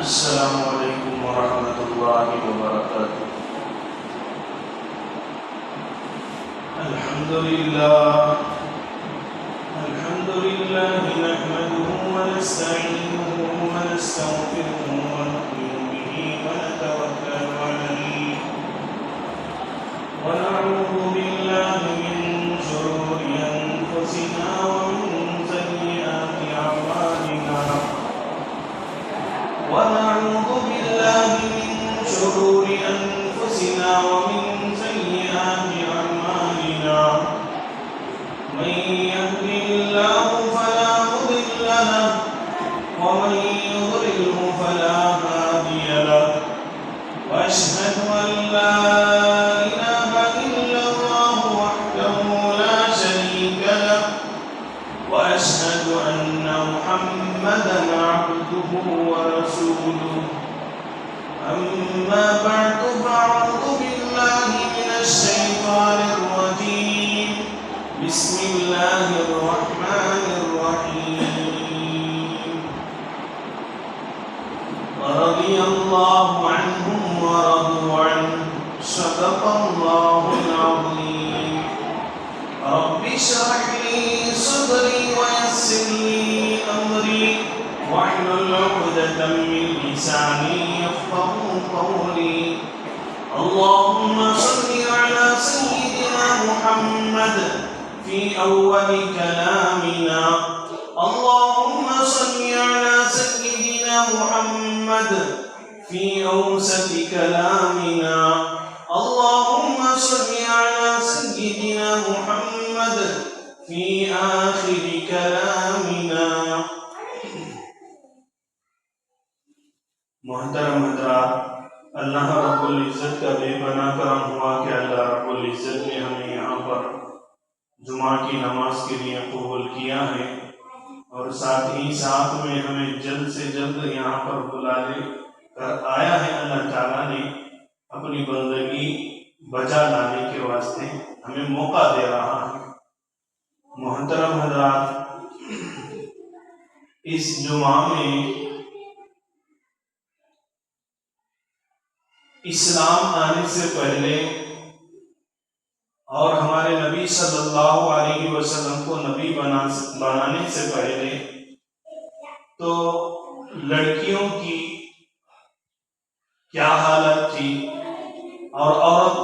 السلام علیکم ورحمۃ اللہ وبرکاتہ۔ الحمد للہ نحمده ونستعینه ونستغفره ونؤمن به ونتوکل علیہ ونعوذ باللہ من شرور انفسنا ومن سیئات اعمالنا ونعوذ بالله من شرور أنفسنا ومن سيئات أعمالنا من يهده الله فلا مضل له ومن يضلله فلا هادي له وأشهد أن لا إله إلا الله وحده لا شريك له وأشهد أن محمدا عبده ورسوله أما بعد فأعوذ بالله من الشيطان الرجيم بسم الله الرحمن الرحيم ورضي الله عنهم ورضوا عنه صدق الله العظيم رب اشرح لي صدري ويسر لي أمري واحلل عقدة من لساني يفقهوا قولي اللهم صل على سيدنا محمد في أول كلامنا اللهم صل على سيدنا محمد في أوسط كلامنا اللهم صل على سيدنا محمد في آخر كلامنا۔ محترم حضرات، اللہ رب العزت کا بے پناہ کرم ہوا کہ اللہ رب العزت نے ہمیں یہاں پر جمعہ کی نماز کے لیے قبول کیا ہے، اور ساتھ ہی ساتھ میں ہمیں جلد سے جلد یہاں پر بلا لے کر آیا ہے۔ اللہ تعالیٰ نے اپنی بندگی بجا لانے کے واسطے ہمیں موقع دے رہا ہے۔ محترم حضرات، اس جمعہ میں اسلام آنے سے پہلے اور ہمارے نبی صلی اللہ علیہ وسلم کو نبی بنانے سے پہلے تو لڑکیوں کی کیا حالت تھی اور عورت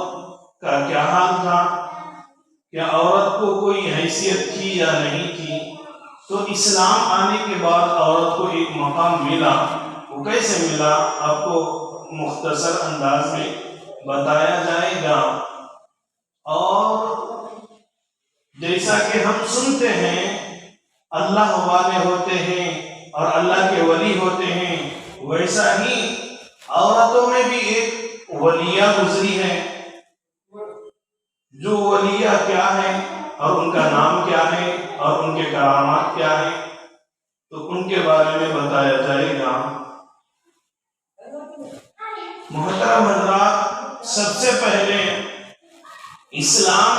کا کیا حال تھا، کیا عورت کو کوئی حیثیت تھی یا نہیں تھی؟ تو اسلام آنے کے بعد عورت کو ایک مقام ملا۔ وہ کیسے ملا آپ کو مختصر انداز میں بتایا جائے گا۔ اور جیسا کہ ہم سنتے ہیں اللہ والے ہوتے ہیں اور اللہ کے ولی ہوتے ہیں، ویسا ہی عورتوں میں بھی ایک ولیہ گزری ہے۔ جو ولیہ کیا ہے اور ان کا نام کیا ہے اور ان کے کرامات کیا ہیں، تو ان کے بارے میں بتایا جائے گا۔ محترم حضرات، سب سے پہلے اسلام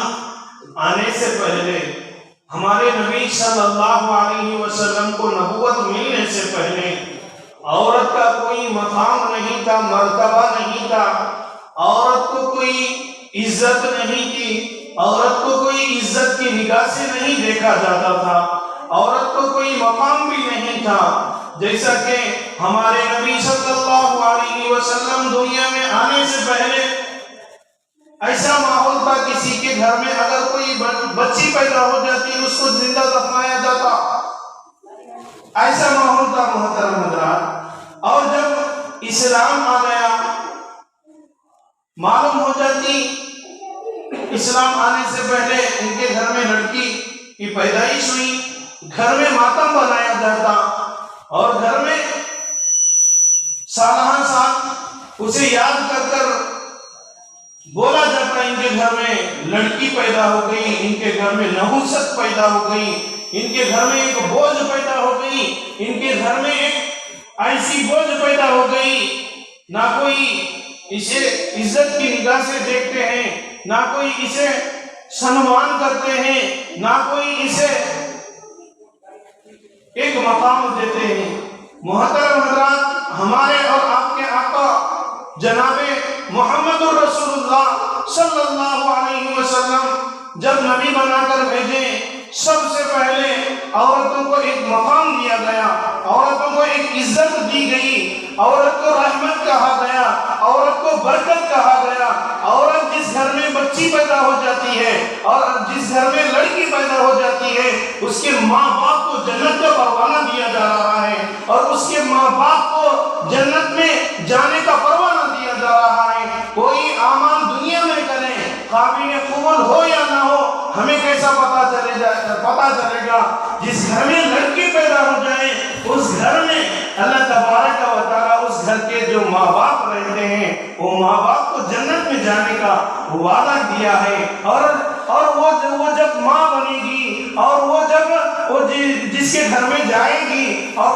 آنے سے پہلے ہمارے نبی صلی اللہ علیہ وسلم کو نبوت ملنے سے پہلے عورت کا کوئی مقام نہیں تھا، مرتبہ نہیں تھا، عورت کو کوئی عزت نہیں تھی، عورت کو کوئی عزت کی نگاہ سے نہیں دیکھا جاتا تھا، عورت کو کوئی مقام بھی نہیں تھا۔ جیسا کہ ہمارے نبی صلی اللہ علیہ وسلم دنیا میں آنے سے پہلے ایسا ماحول تھا، کسی کے گھر میں اگر کوئی بچی پیدا ہو جاتی اس کو زندہ دفنایا جاتا، ایسا ماحول تھا محترم حضرات۔ اور جب اسلام آ گیا، معلوم ہو جاتی اسلام آنے سے پہلے ان کے گھر میں لڑکی کی پیدائش ہوئی، گھر میں ماتم بنایا جاتا اور گھر میں سالہ سال اسے یاد کر کر بولا جاتا ان کے گھر میں لڑکی پیدا ہو گئی، ان کے گھر میں نحوست پیدا ہو گئی، ان کے گھر میں ایک بوجھ پیدا ہو گئی، ان کے گھر میں ایک ایسی بوجھ پیدا ہو گئی، نہ کوئی اسے عزت کی نگاہ سے دیکھتے ہیں، نہ کوئی اسے سنمان کرتے ہیں، نہ کوئی اسے ایک مقام دیتے ہیں۔ محترم حضرات، ہمارے اور آپ کے آقا جناب محمد رسول اللہ صلی اللہ علیہ وسلم جب نبی بنا کر بھیجے، سب سے پہلے عورتوں کو ایک مقام دیا گیا، عورتوں کو ایک عزت دی گئی، عورت کو رحمت کہا گیا، عورت کو برکت کہا گیا۔ عورت جس گھر میں بچی پیدا ہو جاتی ہے اور جس گھر میں لڑکی پیدا ہو جاتی ہے، اس کے ماں باپ کو جنت کا پروانہ دیا جا رہا ہے، اور اس کے ماں باپ کو جنت میں جانے کا پروانہ دیا جا رہا ہے۔ کوئی اعمال دنیا میں کریں، قابل قبول ہو یا نہ ہو، ہمیں کیسا پتا چلے گا؟ جس گھر میں لڑکی پیدا ہو جائے، اس گھر میں اللہ تبارک و تعالیٰ اس گھر کے جو ماں باپ رہتے ہیں، وہ ماں باپ کو جنت میں جانے کا وعدہ دیا ہے۔ اور وہ جب ماں بنے گی، اور وہ جس کے گھر میں جائے گی اور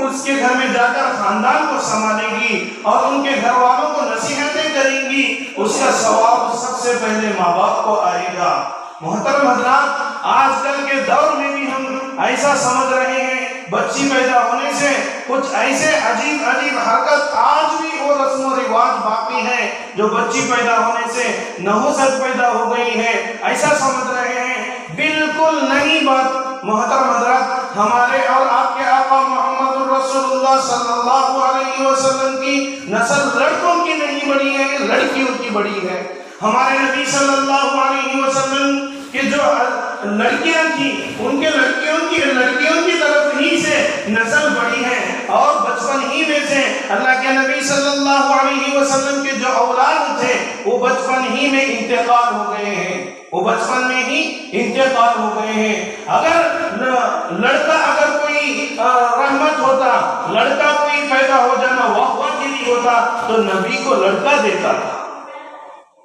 اس کے گھر میں جا کر خاندان کو سنبھالے گی اور ان کے گھر والوں کو نصیحتیں کریں گی، اس کا ثواب سب سے پہلے ماں باپ کو آئے گا۔ محترم حضرات، آج کل کے دور میں بھی ہم ایسا سمجھ رہے ہیں، بچی پیدا ہونے سے کچھ ایسے عجیب حرکت، آج بھی وہ رسم و رواج باقی ہے، جو بچی پیدا ہونے سے نحوست پیدا ہو گئی ہے، ایسا سمجھ رہے ہیں۔ بالکل نہیں بات۔ محترم حضرات، ہمارے اور آپ کے آقا محمد رسول اللہ صلی اللہ علیہ وسلم کی نسل لڑکوں کی نہیں بڑی ہے، لڑکیوں کی بڑی ہے۔ ہمارے نبی صلی اللہ علیہ وسلم کے جو لڑکیاں تھیں، ان کے لڑکیوں کی طرف ہی سے نسل بڑی ہے، اور بچپن ہی میں سے اللہ کے نبی صلی اللہ علیہ وسلم کے جو اولاد تھے، وہ بچپن ہی میں انتقال ہو گئے ہیں، اگر کوئی رحمت ہوتا، لڑکا کوئی پیدا ہو جانا وقت کے لیے ہوتا، تو نبی کو لڑکا دیتا تھا،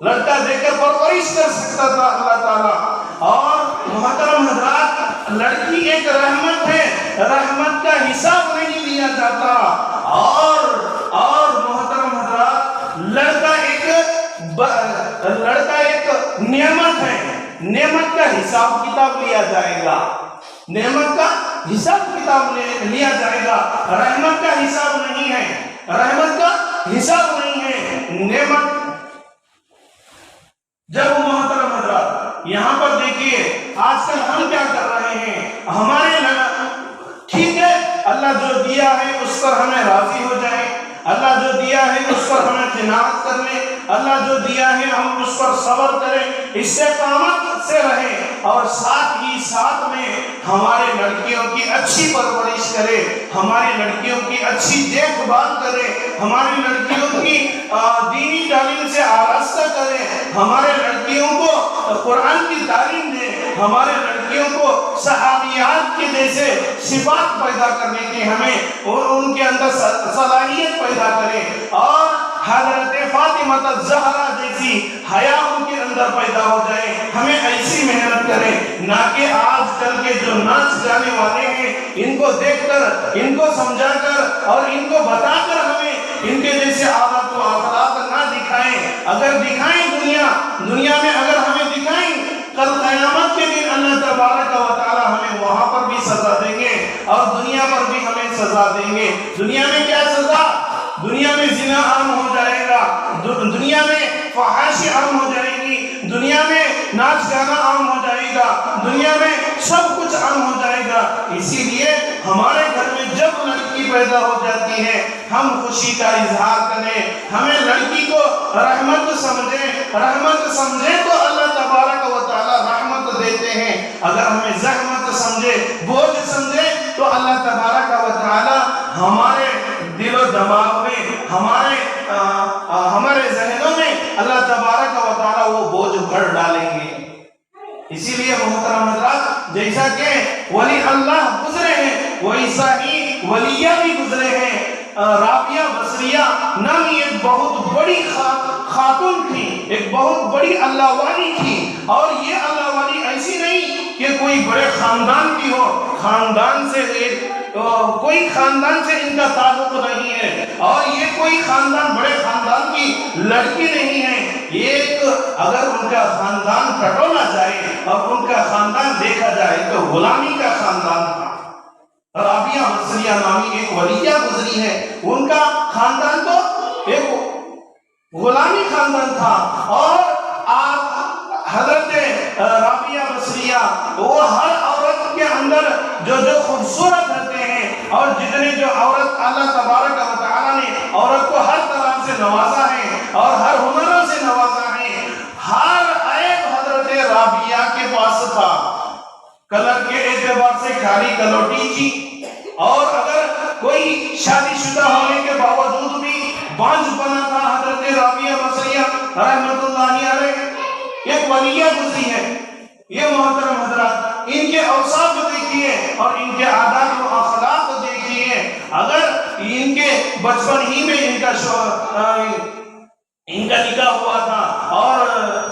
لڑکا دے کر پرورش کر سکتا تھا اللہ تعالیٰ۔ اور محترم حضرات، لڑکی ایک رحمت ہے، رحمت کا حساب نہیں لیا جاتا۔ اور محترم حضرات، لڑکا ایک نعمت ہے، نعمت کا حساب کتاب لیا جائے گا، نعمت کا حساب کتاب لیا جائے گا، رحمت کا حساب نہیں ہے، رحمت کا حساب نہیں ہے، نعمت۔ جب محترم حضرات یہاں پر دیکھیے، آج کل ہم کیا کر رہے ہیں؟ ہمارے ٹھیک ہے، اللہ جو دیا ہے اس پر ہمیں راضی ہو جائیں، اللہ جو دیا ہے اس پر ہمیں قناعت کر لیں، اللہ جو دیا ہے ہم اس پر صبر کریں، استقامت سے رہیں، اور ساتھ ہی ساتھ میں ہمارے لڑکیوں کی اچھی پرورش کریں، ہماری لڑکیوں کی اچھی دیکھ بھال کریں، ہماری لڑکیوں کی دینی تعلیم سے آراستہ کریں، ہمارے لڑکیوں کو قرآن کی تعلیم دیں، ہمارے لڑکیوں کو صحابیات کے جیسے صفات پیدا کرنے کی ہمیں اور ان کے اندر صلاحیت پیدا کریں، اور حضرت فاطمہ الزہرا جیسی حیا ان کے اندر پیدا ہو جائے۔ ہمیں ایسی محنت کریں، نہ کہ آج کل کے جو ناچ گانے والے ہیں، ان کو دیکھ کر، ان کو سمجھا کر اور ان کو بتا کر ہمیں ان کے جیسے عادت و اخلاق نہ دکھائیں۔ اگر دکھائیں دنیا میں اگر ہمیں دکھائیں، کل قیامت کے دن اللہ تبارک و تعالی ہمیں وہاں پر بھی سزا دیں گے اور دنیا پر بھی ہمیں سزا دیں گے۔ دنیا میں کیا سزا؟ دنیا میں زنا عام ہو جائے گا، دنیا میں فحاشی عام ہو جائے گی، دنیا میں ناچ گانا عام ہو جائے گا، دنیا میں سب کچھ عام ہو جائے گا۔ اسی لیے ہمارے گھر میں جب لڑکی پیدا ہو جاتی ہے، ہم خوشی کا اظہار کریں، ہمیں لڑکی کو رحمت سمجھیں تو اللہ تبارک و تعالی رحمت دیتے ہیں، اگر ہمیں زحمت سمجھے، بوجھ سمجھے، تو اللہ تبارک و تعالی ہمارے دل و دماغ میں، ہمارے ذہنوں میں اللہ تبارک و تعالی وہ بوجھ بھر ڈالیں گے۔ اسی لیے محترم حضرات، جیسا کہ ولی اللہ گزرے ہیں، ویسا ہی ولیہ بھی گزرے ہیں۔ رابعہ بصریہ نامی ایک بہت بڑی خاتون تھی، ایک بہت بڑی اللہ والی تھی، اور یہ اللہ والی ایسی نہیں کہ کوئی بڑے خاندان کی ہو، کوئی خاندان سے ان کا تعلق نہیں ہے، اور یہ کوئی بڑے خاندان کی لڑکی نہیں ہے۔ اگر ان کا خاندان کٹولا جائے اور ان کا خاندان دیکھا جائے تو غلامی کا خاندان تھا، رابعہ بصریہ نامی ایک ولیہ گزری ہے. ان کا خاندان تو ایک غلامی خاندان تھا، اور حضرت رابعہ بصریہ وہ ہر عورت کے اندر جو خوبصورت رہتے ہیں، اور جتنے جو عورت اللہ تبارک و تعالیٰ نے عورت کو ہر طرح سے نوازا ہے اور ہر ہنروں سے نوازا ہے، ہر عیب حضرت رابعہ کے پاس تھا. کلر کے اعتبار سے کالی کلوٹی تھی، اور اگر کوئی شادی شدہ ہونے کے باوجود بھی بانجھ بنا تھا. حضرت رابعہ بصریہ رحمۃ اللہ علیہ ایک ولیہ گزری ہے. یہ محترم حضرات، ان کے اوصاف دیکھیے اور ان کے عادات و اخلاق دیکھیے. اگر ان کے بچپن ہی میں ان کا نکاح ہوا تھا، اور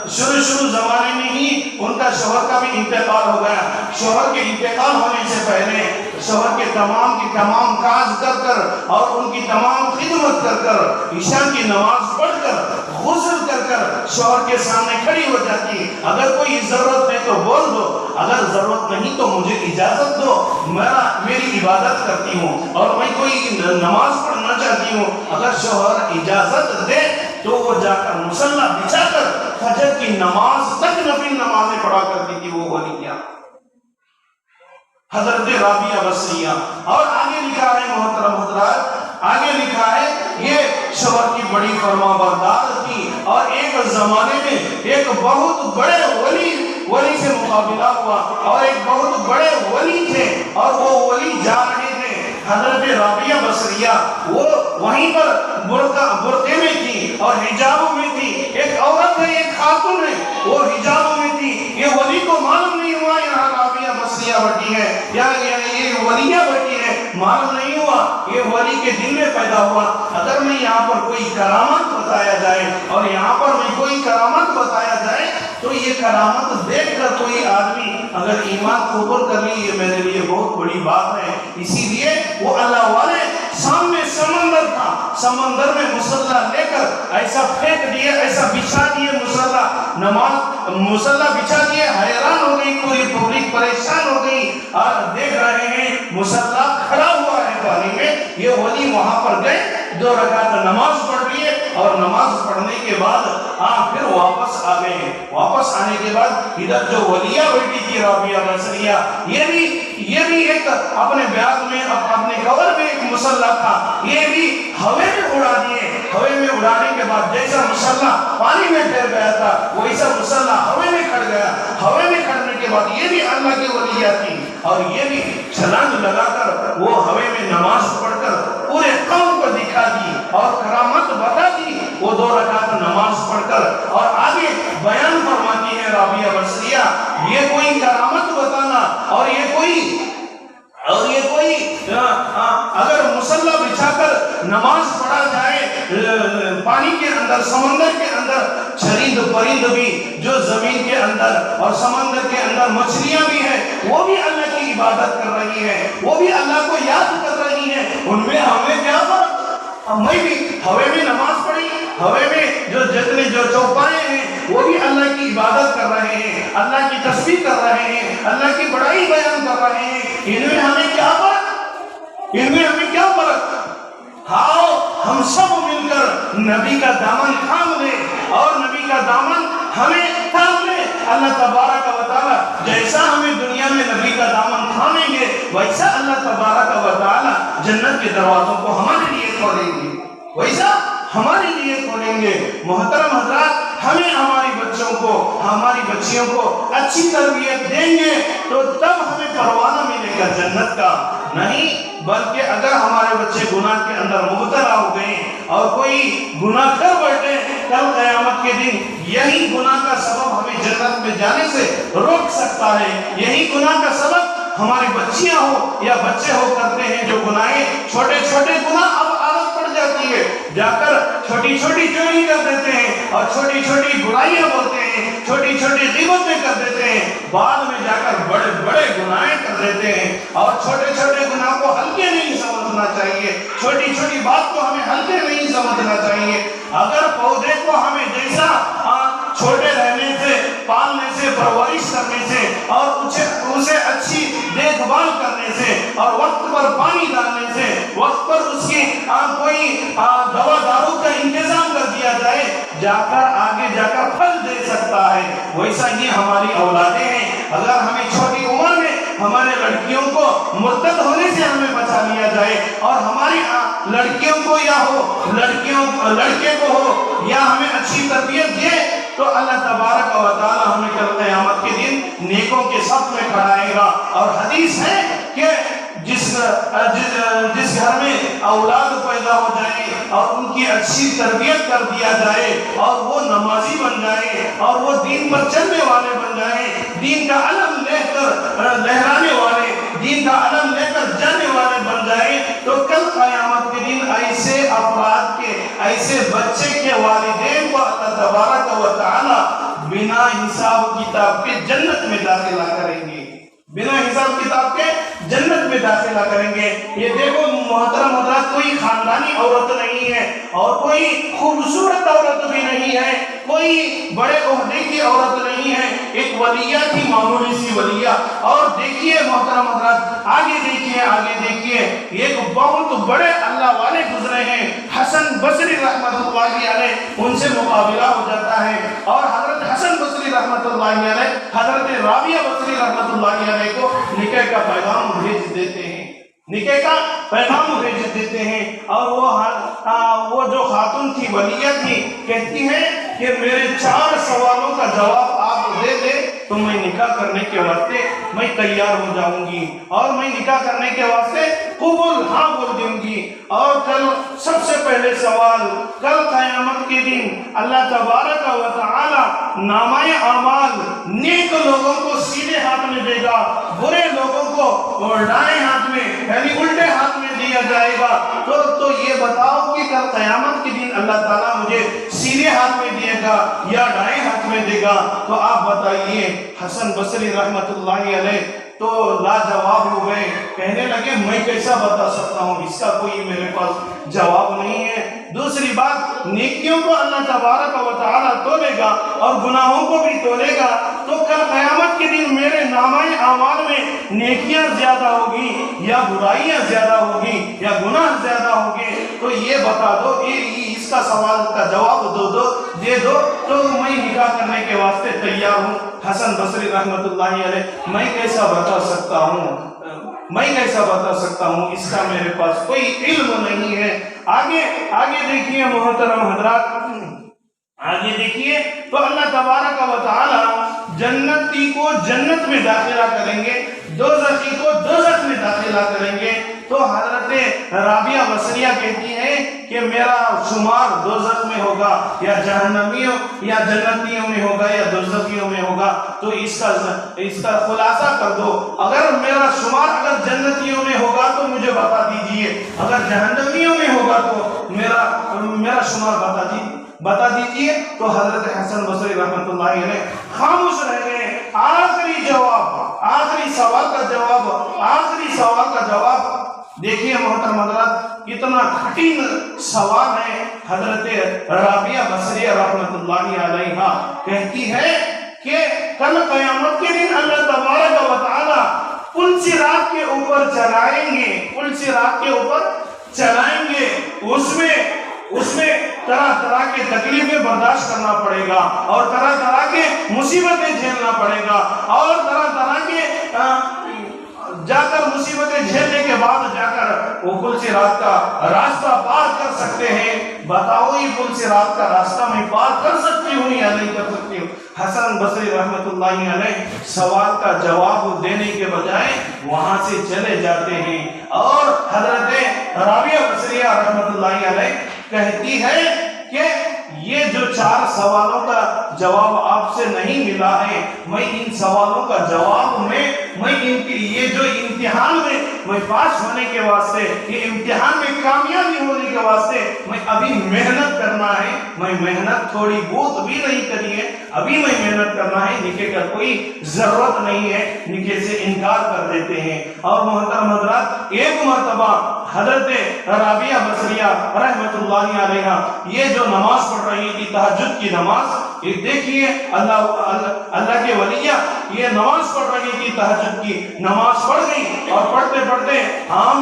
شروع زمانے میں ہی ان کا شوہر کا بھی انتقال ہو گیا. شوہر کے انتقال ہونے سے پہلے شوہر کے تمام کاج کر اور ان کی تمام خدمت کر عشاء کی نماز پڑھ کر غسل کر شوہر کے سامنے کھڑی ہو جاتی. اگر کوئی ضرورت ہے تو بول دو، اگر ضرورت نہیں تو مجھے اجازت دو، میری عبادت کرتی ہوں اور میں کوئی نماز پڑھنا چاہتی ہوں. اگر شوہر اجازت دے تو وہ جا کر مصلی بچھا کر فجر کی نماز تک نفل نمازیں پڑھا کرتی تھی وہ ولیہ حضرت رابعہ بصریہ. اور آگے لکھا ہے محترم حضرات، آگے لکھا ہے یہ شوہر کی بڑی فرما بردار تھی، اور ایک زمانے میں ایک بہت بڑے ولی سے مقابلہ ہوا، اور ایک بہت بڑے ولی تھے، اور وہ ولی جا رہے تھے. حضرت رابعہ بصریہ وہ وہیں پر برقعے میں تھی اور حجابوں میں تھی. ایک عورت ہے، ایک خاتون ہے، وہ حجابوں میں تھی. یہ ولی کو معلوم نہیں ہوا یہاں رابعہ بصریہ بیٹھی ہے، یا یہ ولیہ بیٹھی ہے، معلوم نہیں ہوا. یہ ولی کے دل میں پیدا ہوا، اگر میں یہاں پر کوئی کرامت بتایا جائے، اور یہاں پر میں کوئی کرامت بتایا جائے تو یہ کرامت دیکھ کر کوئی آدمی اگر ایمان قبول کر لی، یہ میرے لیے بہت بڑی بات ہے. اسی لیے وہ اللہ والے سامنے سمندر تھا، سمندر میں مصلی لے کر ایسا پھینک دیے، ایسا بچھا دیے مصلی بچھا دیے. حیران ہو گئی پوری پبلک، پریشان ہو گئی، اور دیکھ رہے ہیں مصلی کھڑا ہوا ہے پانی میں. یہ ولی وہاں پر گئے، 2 رکعت نماز پڑھ لیے، اور نماز پڑھنے کے بعد پھر واپس آ گئے. واپس آنے کے بعد ادھر جو ولیہ بیٹی تھی رابعہ بصریہ، یہ بھی ایک اپنے بیاض میں اپنے کور میں ایک مصلی تھا، یہ بھی ہوے میں اڑا دیے. ہوے میں اڑانے کے بعد جیسا مصلی پانی میں ٹھہر گیا تھا ویسا مصلی ہوے میں کھڑ گیا. ہوے میں کھڑنے کے بعد یہ بھی اللہ کی ولیہ تھی، اور یہ بھی چھلانگ لگا کر وہ ہوے میں نماز پڑھ کر پورے قوم کو دکھا دی اور کرامت بتا دی. وہ 2 رکعت نماز پڑھ کر، اور آگے بیان فرماتی ہے رابعہ بصریہ، یہ کوئی کرامت بتانا اور یہ کوئی اگر مصلی بچھا کر نماز پڑھا جائے پانی کے اندر، سمندر کے اندر، چرند پرند بھی جو زمین کے اندر اور سمندر کے اندر مچھلیاں بھی ہیں، وہ بھی اللہ کی عبادت کر رہی ہیں، وہ بھی اللہ کو یاد کر رہی ہیں. ان میں ہمیں کیا فرق؟ میں بھی ہوے میں نماز پڑھی، ہوے میں جتنے جو چوپائے ہیں وہ بھی اللہ کی عبادت کر رہے ہیں، اللہ کی تسبیح کر رہے ہیں، اللہ کی بڑائی بیان کر رہے ہیں. ان میں ہمیں کیا فرق؟ ان میں ہمیں کیا فرق؟ آؤ ہم سب مل کر نبی کا دامن تھام لیں، اور نبی کا دامن ہمیں تھام لیں. اللہ تبارک و تعالیٰ جیسا ہمیں دنیا میں نبی کا دامن تھامیں گے، ویسا اللہ تبارک و تعالیٰ جنت کے دروازوں کو ہمارے لیے کھولیں گے، ویسا ہمارے لیے کھولیں گے. محترم حضرات، ہمیں ہماری بچوں کو، ہماری بچیوں کو اچھی تربیت دیں گے تو تب ہمیں پروانہ ملے گا جنت کا. نہیں بلکہ اگر ہمارے بچے گناہ کے اندر مبتلا ہو گئے اور کوئی گناہ کر بیٹھے، کل قیامت کے دن یہی گناہ کا سبب ہمیں جنت میں جانے سے روک سکتا ہے. یہی گناہ کا سبب ہماری بچیاں ہو یا بچے ہو کرتے ہیں جو گناہیں، چھوٹے چھوٹے گناہ اب عادت پڑ جاتی ہے، جا کر چھوٹی چھوٹی چوری کر دیتے ہیں اور چھوٹی چھوٹی برائیاں بولتے ہیں، چھوٹی چھوٹی غیبتیں کر دیتے ہیں، بعد میں جا کر بڑے بڑے گناہیں کر دیتے ہیں. اور چھوٹے چھوٹے گناہ کو ہلکے نہیں سمجھنا چاہیے، چھوٹی چھوٹی بات کو ہمیں ہلکے نہیں سمجھنا چاہیے. اگر پودے کو ہمیں جیسا چھوٹے رہنے سے، پالنے سے اسے پرورش کرنے سے اور اسے اچھی دیکھ بھال کرنے سے اور وقت پر پانی ڈالنے سے، وقت پر اس کی کوئی دوا دارو کا انتظام کر دیا جائے، آگے جا کر پھل دے سکتا ہے۔ ویسا ہی ہماری اولادیں ہیں، اگر ہمیں چھوٹی عمر میں ہمارے لڑکیوں کو مرتد ہونے سے ہمیں بچا لیا جائے اور ہماری لڑکیوں کو یا ہو لڑکے کو ہو یا ہمیں اچھی تربیت دے تو اللہ تبارک و تعالی ہمیں کل قیامت کے دن نیکوں کے صف میں کھڑائے گا۔ اور حدیث ہے کہ جس گھر میں اولاد پیدا ہو جائے اور ان کی اچھی تربیت کر دیا جائے اور وہ نمازی بن جائے اور وہ دین پر چلنے والے بن جائیں، دین کا علم لے کر لہرانے والے، دین کا علم لے کر جانے والے بن جائیں، تو کل قیامت کے دن ایسے افراد کے، ایسے بچے کے والدین کو اللہ تبارک و تعالی بنا حساب کتاب کے جنت میں داخلہ کریں گے، بنا حساب کتاب کے جنت میں داخلہ کریں گے۔ یہ دیکھو محترم حضرات، کوئی خاندانی عورت نہیں ہے اور کوئی خوبصورت عورت بھی نہیں ہے، کوئی بڑے عہدے کی عورت نہیں ہے، ایک ولیہ تھی، معمولی سی ولیہ۔ اور دیکھیے محترم حضرات، آگے دیکھیے ایک بہت بڑے اللہ والے گزرے ہیں، حسن بصری رحمت اللہ علیہ، ان سے مقابلہ ہو جاتا ہے اور حضرت حسن بصری رحمت اللہ علیہ حضرت رابعہ بصری رحمت اللہ علیہ کو نکاح کا پیغام بھیج دیتے ہیں، اور وہ جو خاتون تھی، ولیہ تھی، کہتی ہے کہ میرے 4 سوالوں کا جواب آپ دے دیں تو میں نکاح کرنے کے واسطے میں تیار ہو جاؤں گی اور میں نکاح کرنے کے واسطے قبول ہاں بول دوں گی۔ اور کل سب سے پہلے سوال، کل قیامت کے دن اللہ تبارک و تعالی نامہ اعمال نیک لوگوں کو سیدھے ہاتھ میں دے گا، برے لوگوں کو دائیں ہاتھ میں یعنی الٹے ہاتھ میں دیا جائے گا۔ تو یہ بتاؤ کہ کل قیامت کے دن اللہ تعالیٰ مجھے سیدھے ہاتھ میں دے گا یا دائیں ہاتھ میں دے گا؟ تو آپ بتائیے۔ حسن بصری رحمت اللہ علیہ تو لاجواب ہو گئے، کہنے لگے میں کیسا بتا سکتا ہوں، اس کا کوئی میرے پاس جواب نہیں ہے۔ دوسری بات، نیکیوں کو اللہ تبارک و تعالیٰ تولے گا اور گناہوں کو بھی تولے گا، تو کل قیامت کے دن میرے نامہ اعمال میں نیکیاں زیادہ ہوگی یا برائیاں زیادہ ہوگی یا گناہ زیادہ ہوگے؟ تو یہ بتا دو، اس کا سوال کا جواب دے دو تو میں نکاح کرنے کے واسطے تیار ہوں۔ حسن بصری رحمت اللہ علیہ، میں کیسا بتا سکتا ہوں، اس کا میرے پاس کوئی علم نہیں ہے۔ آگے دیکھیے محترم حضرات، آگے دیکھیے تو اللہ تبارک و تعالی جنتی کو جنت میں داخلہ کریں گے، دوزخی کو دوزخ میں داخلہ کریں گے۔ تو حضرت رابعہ بصریہ کہتی ہے کہ میرا شمار دوزخ میں ہوگا یا جہنمیوں یا جنتیوں میں ہوگا یا دوزخیوں میں ہوگا، تو اس کا خلاصہ کر دو۔ اگر میرا شمار اگر جنتیوں میں ہوگا تو مجھے بتا دیجئے، اگر جہنمیوں میں ہوگا تو میرا شمار بتا دیجئے۔ تو حضرت حسن بصری رحمت اللہ علیہ خاموش رہ گئے۔ آخری سوال کا جواب دیکھیے محترم حضرات، کتنا کٹھن سوال ہے۔ حضرت رابعہ بصریہ رحمت اللہ علیہ کہتی ہے کہ کل قیامت کے دن اللہ تبارک و تعالی پل صراط کے اوپر چلائیں گے، اس میں طرح کے تکلیفیں برداشت کرنا پڑے گا اور طرح کے مصیبتیں جھیلنا پڑے گا اور طرح کے جا کر مصیبتیں جھیلنے کے بعد جا کر وہ پل صراط کا راستہ پار کر سکتے ہیں۔ بتاؤ یہ پل صراط کا راستہ میں پار کر سکتی ہوں یا نہیں کر سکتی ہوں؟ حسن بصری رحمت اللہ علیہ سوال کا جواب دینے کے بجائے وہاں سے چلے جاتے ہیں، اور حضرت رابعہ بصریہ رحمت اللہ علیہ کہتی ہے کہ یہ جو 4 سوالوں کا جواب آپ سے نہیں ملا ہے، میں ان سوالوں کا جواب میں یہ جو امتحان میں پاس ہونے کے واسطے، یہ امتحان میں کامیابی ہونے کے واسطے میں ابھی محنت کرنا ہے۔ میں محنت تھوڑی بہت بھی نہیں کری ہے، ابھی میں محنت کرنا ہے، نکاح کا کوئی ضرورت نہیں ہے، نکاح سے انکار کر دیتے ہیں۔ اور محترم حضرات، ایک مرتبہ حضرت رابعہ بصریہ رحمۃ اللہ علیہا یہ جو نماز پڑھ رہی تھی تہجد کی نماز، یہ دیکھیے اللہ کے ولیہ یہ نماز پڑھ رہی تھی تہجد کی نماز پڑھ گئی، اور پڑھتے پڑھتے عام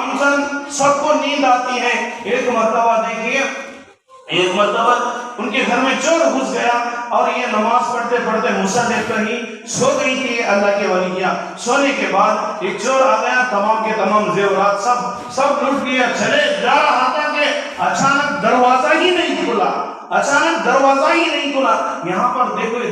انسان سب کو نیند آتی ہے۔ ایک مرتبہ دیکھیے، ایک مرتبہ ان کے گھر میں چور گھس گیا اور یہ نماز پڑھتے پڑھتے مصلی پر ہی سو گئی تھی اللہ کے ولیہ۔ سونے کے بعد ایک چور آ گیا، تمام کے تمام زیورات سب لوٹ لیا، چلے جا رہا تھا کہ اچانک دروازہ ہی نہیں کھلا، یہاں پر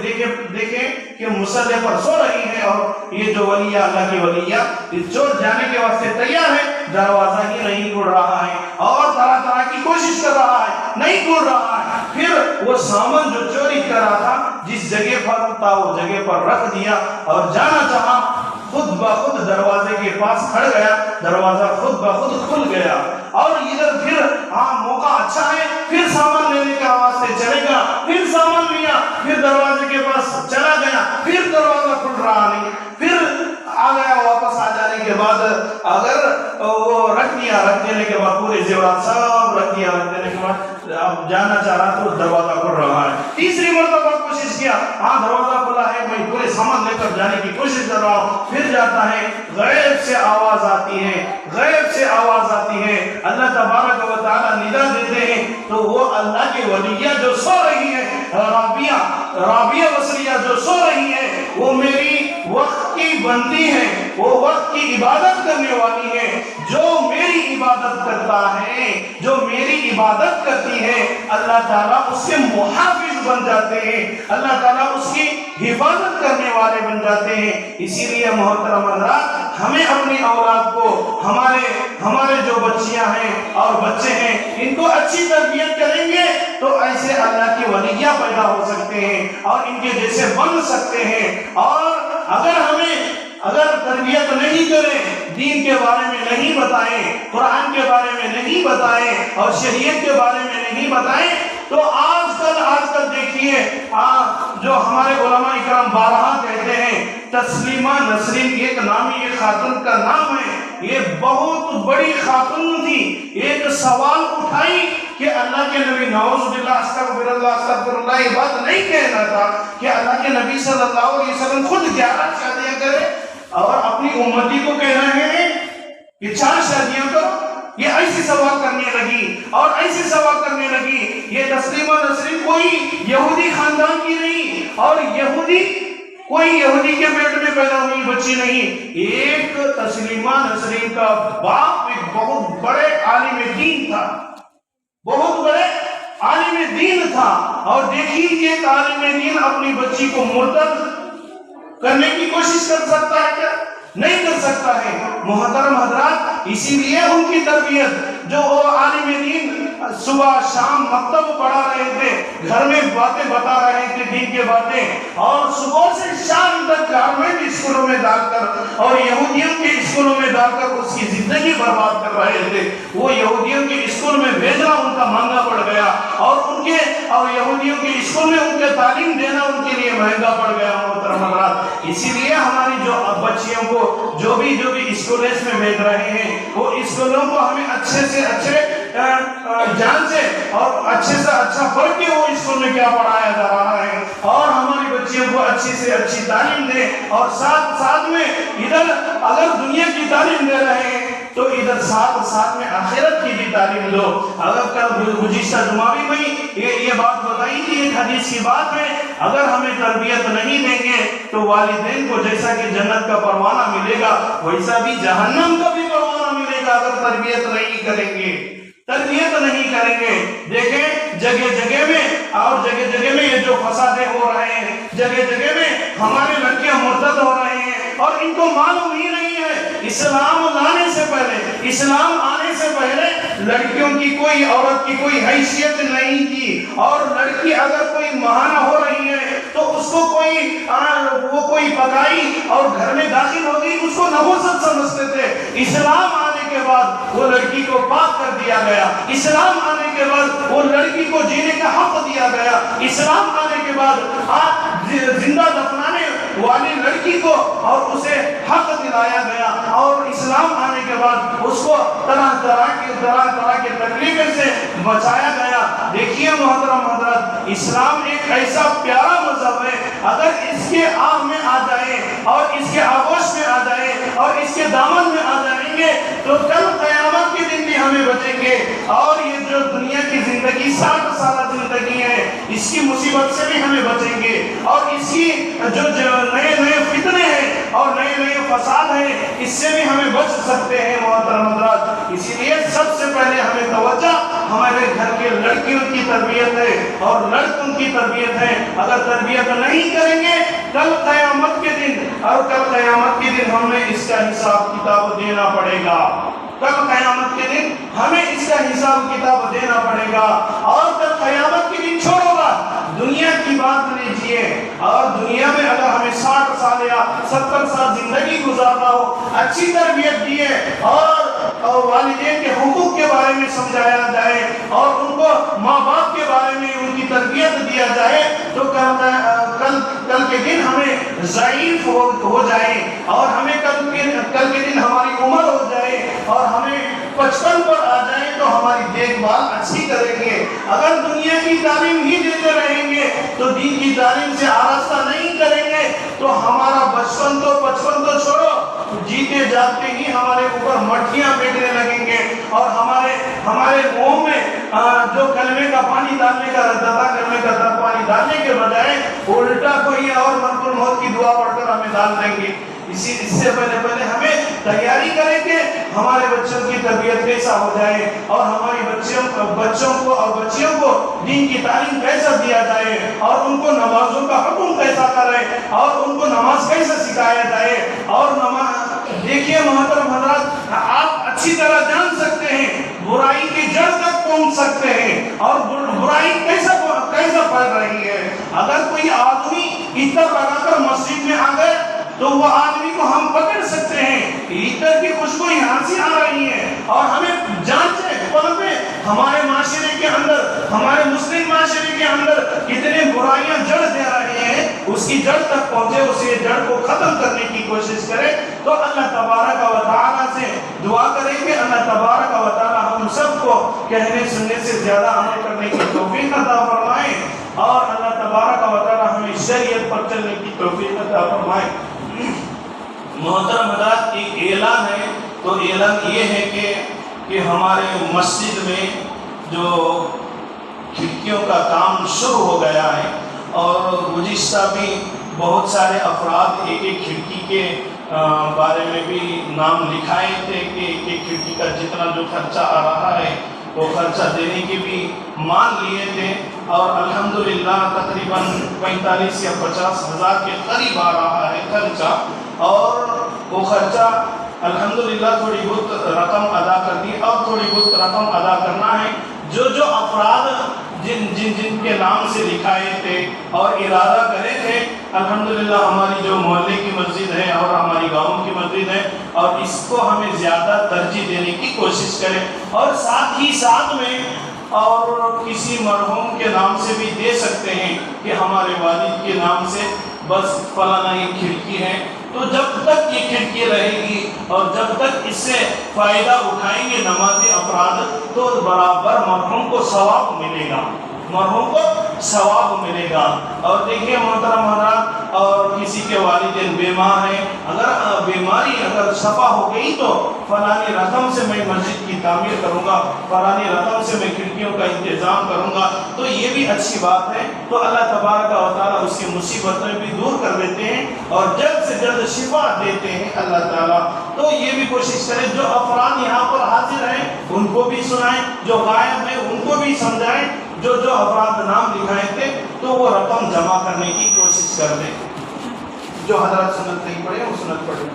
دیکھیں کہ مصلی پر سو رہی ہے، اور یہ جو ولیہ اللہ کی ولیہ اس چور جانے کے واسطے تیار ہے، دروازہ ہی نہیں کھل رہا ہے، اور طرح طرح کی کوشش کر رہا ہے، نہیں کھل رہا ہے۔ پھر وہ سامان جو چوری کر رہا تھا جس جگہ پر تھا وہ جگہ پر رکھ دیا اور جانا چاہا، خود بخود دروازے کے پاس کھڑ گیا، دروازہ خود بخود کھل گیا، اور ادھر پھر موقع اچھا ہے، پھر سامان لینے کا واسطے چلے گا، پھر سامان لیا، پھر دروازے کے پاس چلا گیا، پھر دروازہ کھل رہا نہیں، پھر آ گیا، واپس آ جانے کے بعد اگر وہ رکھ دینے کے بعد پورے زیورات سب رکھ دینے کے بعد اب جانا چاہ رہا تو دروازہ کھل رہا ہے۔ تیسری مرتبہ کوشش کیا، دروازہ کھلا ہے، میں پورے سامان لے کر جانے کی کوشش کر رہا ہوں، پھر جاتا ہے، غیب سے آواز آتی ہے، اللہ تبارک و تعالی ندا دیتے ہیں، تو وہ اللہ کی ولیہ جو سو رہی ہے، رابعہ بصریہ جو سو رہی ہے، وہ میری وقت کی بندی ہے، وہ وقت کی عبادت کرنے والی ہے، جو میری عبادت کرتا ہے، جو میری عبادت کرتی ہے، اللہ تعالیٰ اس کے محافظ بن جاتے ہیں، اللہ تعالیٰ اس کی حفاظت کرنے والے بن جاتے ہیں۔ اسی لیے محترم حضرات، ہمیں اپنی اولاد کو، ہمارے جو بچیاں ہیں اور بچے ہیں، ان کو اچھی تربیت کریں گے تو ایسے اللہ کی ولیہ پیدا ہو سکتے ہیں اور ان کے جیسے بن سکتے ہیں۔ اور اگر تربیت نہیں کریں، دین کے بارے میں نہیں بتائیں، قرآن کے بارے میں نہیں بتائیں اور شریعت کے بارے میں نہیں بتائیں، تو آج کل دیکھیے جو ہمارے علماء اکرام بارہا کہتے ہیں، تسلیمہ نسرین ایک نامی ایک خاتون کا نام ہے، یہ بہت بڑی خاتون تھی، ایک سوال اٹھائی کہ اللہ کے نبی نعوذ باللہ استغفر اللہ یہ بات نہیں کہنا تھا کہ اللہ کے نبی صلی اللہ علیہ وسلم خود 11 شادیاں کرے اور اپنی امتی کو کہہ رہے ہیں کہ 4 شادیاں کرو۔ یہ ایسی سوال کرنے لگی، یہ تسلیمہ نسرین کوئی یہودی خاندان کی نہیں، اور کوئی یہودی کے پیٹ میں پیدا ہوئی بچی نہیں، ایک تسلیمہ نسرین کا باپ ایک بہت بڑے عالم دین تھا، اور دیکھیے ایک عالم دین اپنی بچی کو مرتد کرنے کی کوشش کر سکتا ہے کیا؟ نہیں کر سکتا ہے۔ محترم حضرات، اسی لیے ان کی تربیت جو وہ عالم دین صبح شام مکتب پڑھا رہے تھے، گھر میں باتیں بتا رہے تھے دین کے باتیں، اور صبح سے شام تک گورنمنٹ اسکولوں میں ڈال کر اور یہودیوں کے اسکولوں میں ڈال کر اس کی زندگی برباد کر رہے تھے۔ وہ یہودیوں کے اسکول میں بھیجنا ان کا مہنگا پڑ گیا، اور یہودیوں کے اسکول میں ان کے تعلیم دینا ان کے لیے مہنگا پڑ گیا۔ محترم حضرات، اسی لیے ہماری جو بچیوں کو جو بھی اسکولز میں بھیج رہے ہیں، وہ اسکولوں کو ہمیں اچھے سے اچھے جان سے اور اچھے سے اچھا پڑھ کے وہ اسکول میں کیا پڑھایا جا رہا ہے، اور ہماری بچیوں کو اچھی سے اچھی تعلیم دیں، اور ساتھ میں ادھر اگر دنیا کی تعلیم دے رہے ہیں تو ادھر ساتھ میں آخرت کی بھی تعلیم دو۔ اگر کل گزشتہ جمعہ میں یہ بات بتائی تھی، ایک حدیث کی بات ہے، اگر ہمیں تربیت نہیں دیں گے تو والدین کو جیسا کہ جنت کا پروانہ ملے گا ویسا بھی جہنم کا بھی پروانہ ملے گا اگر تربیت نہیں کریں گے۔ دیکھیں جگہ میں یہ جو فسادیں ہو رہے ہیں، جگہ میں ہمارے لڑکیاں مرتد ہو رہے ہیں اور ان کو معلوم ہی نہیں ہے اسلام آنے سے پہلے لڑکیوں کی کوئی عورت کی کوئی حیثیت نہیں تھی، اور لڑکی اگر کوئی مہانہ ہو رہی ہے تو اس کو کوئی پکائی اور گھر میں داخل ہوگی اس کو نحوست سمجھتے تھے۔ اسلام آنے کے بعد وہ لڑکی کو پاک کر دیا گیا، اسلام آنے کے بعد وہ لڑکی کو جینے کا حق دیا گیا، اسلام آنے کے بعد زندہ دفنانے والی لڑکی کو اور اسے حق دلایا گیا، اور اسلام آنے کے بعد اس کو طرح طرح کے تکلیفیں سے بچایا گیا۔ دیکھیے محترم حضرات، اسلام ایک ایسا پیارا مذہب ہے، اگر اس کے آہ میں آ جائے اور اس کے آغوش میں آ جائے اور اس کے دامن میں آ جائیں گے تو کل قیامت کے دن بھی ہمیں بچیں گے، اور یہ جو دنیا کی زندگی 60 سالہ زندگی ہے، اس کی مصیبت سے بھی ہمیں بچیں گے، اور اس کی جو نئے فتنے ہیں اور نئے فساد ہیں، اس سے بھی ہمیں بچ سکتے ہیں محترم حضرات۔ اسی لیے سب سے پہلے ہمیں توجہ ہمارے گھر کے لڑکیوں کی تربیت ہے اور لڑکوں کی تربیت ہے۔ اگر تربیت نہیں کریں گے کل قیامت کے دن ہمیں اس کا حساب کتاب دینا پڑے گا، کل قیامت کے دن ہمیں اس کا حساب کتاب دینا پڑے گا۔ اور کل قیامت کے دن چھوڑو گا، دنیا کی بات لیجئے، اور دنیا میں اگر ہمیں 60 سال یا 70 سال زندگی گزارنا ہو، اچھی تربیت دیے اور والدین کے حقوق کے بارے میں سمجھایا جائے اور ان کو ماں باپ کے بارے میں ان کی تربیت دیا جائے تو کل کے دن ہمیں ضعیف ہو جائے، اور ہمیں کل کے دن ہماری عمر ہو جائے اور ہمیں 55 پر آ جائے تو ہماری دیکھ بھال اچھی کریں گے۔ اگر دنیا کی تعلیم ہی دیتے رہیں گے تو دین کی تعلیم سے آراستہ نہیں کریں گے تو ہمارا 55 تو چھوڑو، جیتے جاتے ہی ہمارے اوپر مٹیاں بیٹھنے لگیں گے، اور ہمارے منہ میں جو کلمے کا پانی ڈالنے کا کلمے کا پانی ڈالنے کے بجائے الٹا کوئی اور ملک الموت کی دعا پڑھ کر ہمیں ڈال دیں گے۔ اس سے پہلے ہمیں تیاری کریں کہ ہمارے بچوں کی تربیت کیسا ہو جائے، اور ہماری بچوں کو اور بچیوں کو دین کی تعلیم کیسا دیا جائے، اور ان کو نمازوں کا حکم کیسا کرے، اور ان کو نماز کیسے سکھایا جائے۔ اور دیکھیے محترم حضرات، آپ اچھی طرح جان سکتے ہیں، برائی کی جڑ تک پہنچ سکتے ہیں، اور برائی کیسا پھیل رہی ہے۔ اگر کوئی آدمی عطر لگا کر مسجد میں آ گئے تو وہ آدمی کو ہم پکڑ سکتے ہیں، عطر کی خوشبو یہاں سے آ رہی ہے، اور ہمیں جانچیں ہمارے معاشرے کے اندر، ہمارے مسلم معاشرے کے اندر کتنے برائیاں جڑ دے رہے ہیں، اس کی جڑ تک پہنچے، اسے جڑ کو ختم کرنے کی کوشش کرے۔ تو اللہ تبارک و تعالیٰ سے دعا کریں کہ اللہ تبارک و تعالیٰ ہم سب کو کہنے سننے سے زیادہ عمل کرنے کی توفیق عطا فرمائے، اور اللہ تبارک و تعالیٰ ہمیں شریعت پر چلنے کی توفیق عطا فرمائے۔ محترم حضرات، ایک اعلان ہے، تو اعلان یہ ہے کہ ہمارے مسجد میں جو کھڑکیوں کا کام شروع ہو گیا ہے، اور گزشتہ بھی بہت سارے افراد ایک کھڑکی کے بارے میں بھی نام لکھائے تھے کہ ایک کھڑکی کا جتنا جو خرچہ آ رہا ہے وہ خرچہ دینے کے بھی مان لیے تھے، اور الحمدللہ تقریباً 45 یا 50 ہزار کے قریب آ رہا ہے خرچہ، اور وہ خرچہ الحمدللہ تھوڑی بہت رقم ادا کر دی، اور تھوڑی بہت رقم ادا کرنا ہے۔ جو افراد جن کے نام سے لکھائے تھے اور ارادہ کرے تھے، الحمدللہ ہماری جو محلے کی مسجد ہے اور ہماری گاؤں کی مسجد ہے، اور اس کو ہمیں زیادہ ترجیح دینے کی کوشش کریں، اور ساتھ ہی ساتھ میں اور کسی مرحوم کے نام سے بھی دے سکتے ہیں کہ ہمارے والد کے نام سے بس فلانا یہ کھڑکی ہے، تو جب تک یہ کھڑکی رہے گی اور جب تک اس سے فائدہ اٹھائیں گے نمازی افراد تو برابر مرحوم کو ثواب ملے گا، مرحوم کو ثواب ملے گا۔ اور دیکھیے محترم حضرات، اور کسی کے والدین بیمار ہیں، اگر بیماری اگر شفا ہو گئی تو فلانی رقم سے میں مسجد کی تعمیر کروں گا، فلانی رقم سے میں کھڑکیوں کا انتظام کروں گا، تو یہ بھی اچھی بات ہے۔ تو اللہ تبارک و تعالیٰ اس کی مصیبتیں بھی دور کر دیتے ہیں اور جلد سے جلد شفا دیتے ہیں اللہ تعالیٰ۔ تو یہ بھی کوشش کریں، جو افراد یہاں پر حاضر ہیں ان کو بھی سنائیں، جو غائب ہیں ان کو بھی سمجھائیں، جو افراد نام لکھائے تھے تو وہ رقم جمع کرنے کی کوشش کر دیں۔ جو حضرات سنت نہیں پڑھے وہ سنت پڑھیں۔